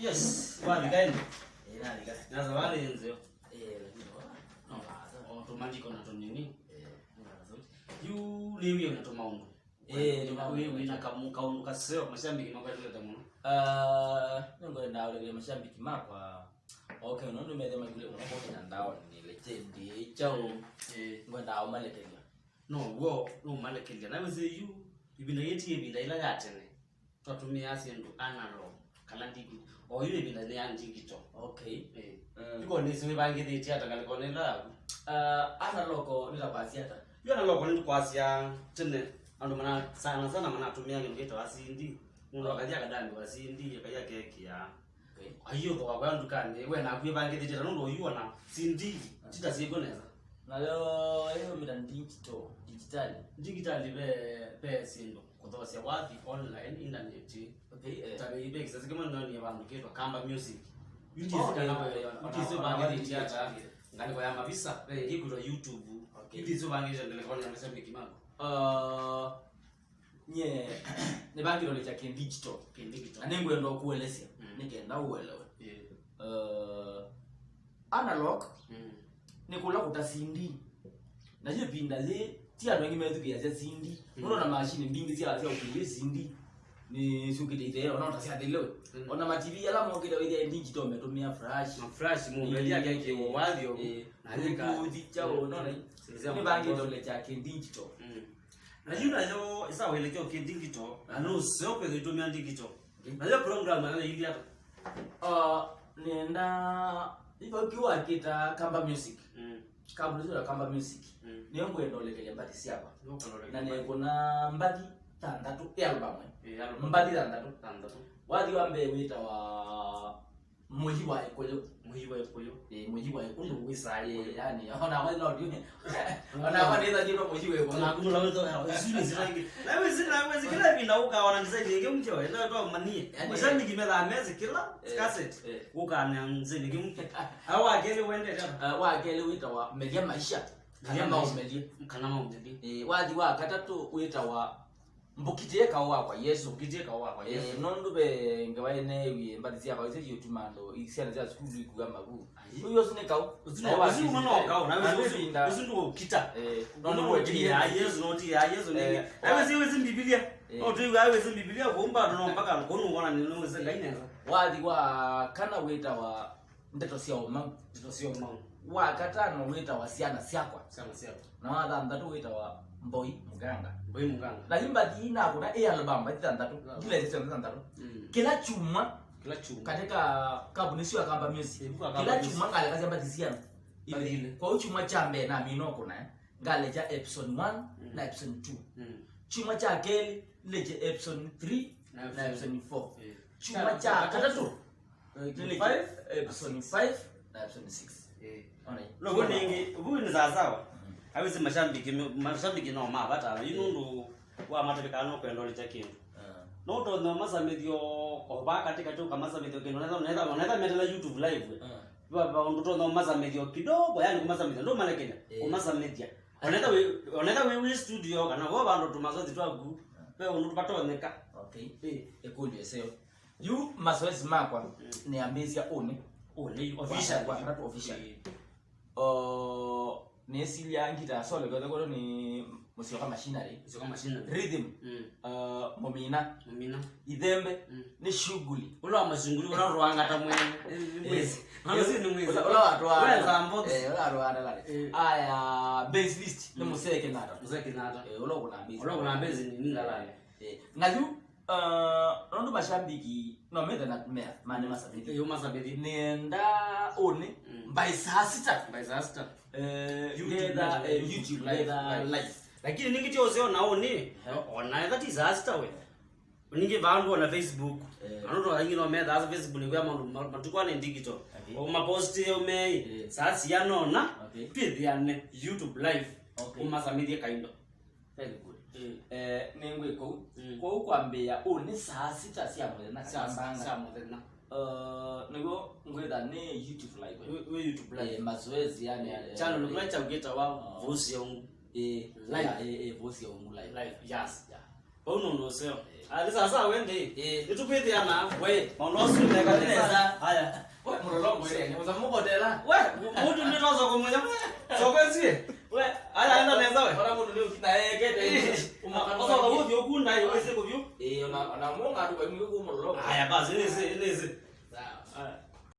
Yes, wali gani? Nani gani? Naza wali nzio. Lakini no baza. Automatic na to nini? You liwi na to maundu. Wewe na kamuka unuka sio mashambiki mabali ya tamuno. Ngo ndao le mashambiki makwa. Okay, unondo meze magule unapo na ndao ni legend chao. Ngo ndao malekelia. No, wo malekelia. Na weze you ibina yeti ibina ila yatene. Twatumia asindu analog. Kalantiki o yule bila ne anjikito. Okay. Iko ni siwe bangi de theater kalikonela. Analog nila kwasiata. Yo analog ni kwasia tene ando mana sana mana tumia ngito wasindi. Mundo akaja kadani wasindi akaja keki ya. Okay. Ayo to wakwandu kane we na kwe bangi de theater ndo yuona sindi. Tita sigoneza. Na leo hiyo digitali be sindo. Kutosia wapi online internet. Okay. Tabe ibe kisasi kama ndani ya bandu ketwa Kamba Music. Utize bangi de theater. Ngani kwa mabisa iko YouTube. Utize bangi de ngale kwa mashambiki mako. Nye ne bangi lo cha digital. Anengwe ndo kuelezea. Ningenda uelewe. Analog ni kula kutasindi. Na je pinda ze tia ndo ngimezu ya sindi. Unaona mashine mbingi zia ukile sindi. Ni sukite ite ona utasia delewe. Ona ma TV ala mo kida ile digital umetumia flash mu ngali yake ke wadio na nika chao unaona ni bangi ndo le cha digital. Na yuna yo isa wele ke digital ano sio pe kutumia digital. Na yo program ana ile hata nenda ipo kiwa kita Kamba Music. Kamba Music. Niyo ngwendo lekelia mbati siapa. Na ne kuna mbati tandatu album. Mbati tandatu. Wadi wambe wita wa Muji wa Ekoyo. Muji wa Ekoyo wisale yani ona wale audio. Ona wale ndio Muji wa Ekoyo. Na kumula wewe usini zirangi. Na wewe kila vinauka wananisaidie ngemcho. Ndio to manie. Mashani kimela ameze kila cassette. Ukana nzini ngemke. Hawa akele wende tena. Wa akele wita wa media maisha. Kana maumeli. Wadi wa katatu wita wa mbukije kawa kwa Yesu. Nondu be ngawaine wi mbadizia kwa ise yotumando isiana za school kugamba bu. Uyo sine kawo. Uzi unono kawo na uzi ndo kita. Nondu we ya Yesu noti ya Yesu ne. Awe si Biblia. Otu awe si Biblia kuomba ndo mpaka ngono ngona ni no zenga ineza. Wadi wa kana wita wa ndeto sia omang. Wa katano wita wa siana siakwa. Na wada ndatu wita wa Mboi Muganga. Na himba dina kuna album bati tandatu. Kila zito tandatu. Kila chuma katika kabunisi wa Kamba Music. Kila chuma ngale kazi bati siana. Ile kwa chuma cha mbe na mino kuna ngale cha episode 1 na episode 2. Chuma cha keli leje episode 3 na episode 4. Chuma cha katatu leje episode 5 na episode 6. Logo ningi huyu ni sawa. Awezi mashambiki no mabata yinundu wa matapika no kwendo le chakindu. No to no masamedio oba katika choka masamedio kino unaweza metela YouTube live. Baba ndo no masamedio kidogo yani kumasamedio ndo maana Kenya. Kumasamedia. Unaweza we studio kana go bando tumazozi twagu. Wewe unupata neka. Okay. Ekuli sio. You masoezi makwa ni ambezia one official. Nesi ya ngita solo kwa ni musika machinery. Rhythm. Momina. Idembe ni shughuli. Ulo amashunguli ulo ruanga tamwe. Mwezi. Mwezi ni mwezi. Ulo watu wa. Ulo la. Aya base list ni museke nata. Ulo kuna base ni ngala. Ngaju rondo mashambiki no meda na mea mane masabiti. Yo masabiti nenda one by sasita. YouTube live. Lakini ningi chose ona one. Ona that is sasita we. Ningi bandu na Facebook. Anoto hangino meda as Facebook ni kwa matukwa ni digital. O mapost yo me sasi ya nona. Pidi ane YouTube live. O masamidi kaindo. Very good. Nengwe ko kwambia oni saa sita siamwe na siamwe nego ngweda ne YouTube live we YouTube live mazoezi yani channel unacha ugeta wa voice yangu live voice yangu live yes Pauno ndo sio. Ali sasa wende. Itupite ana. We, Maunosu ndeka neza. Haya. we mlolongo ile ni uzamuko tela. We, mudu nditoza kumenya. Sokwenzie. We, ala enda neza we. Ora mudu leo kina kete. Umakanoza kwa wuthi okunda hiyo wese kubyu. Ona munga ndo kwa mlolongo. Haya basi nisi. Sawa.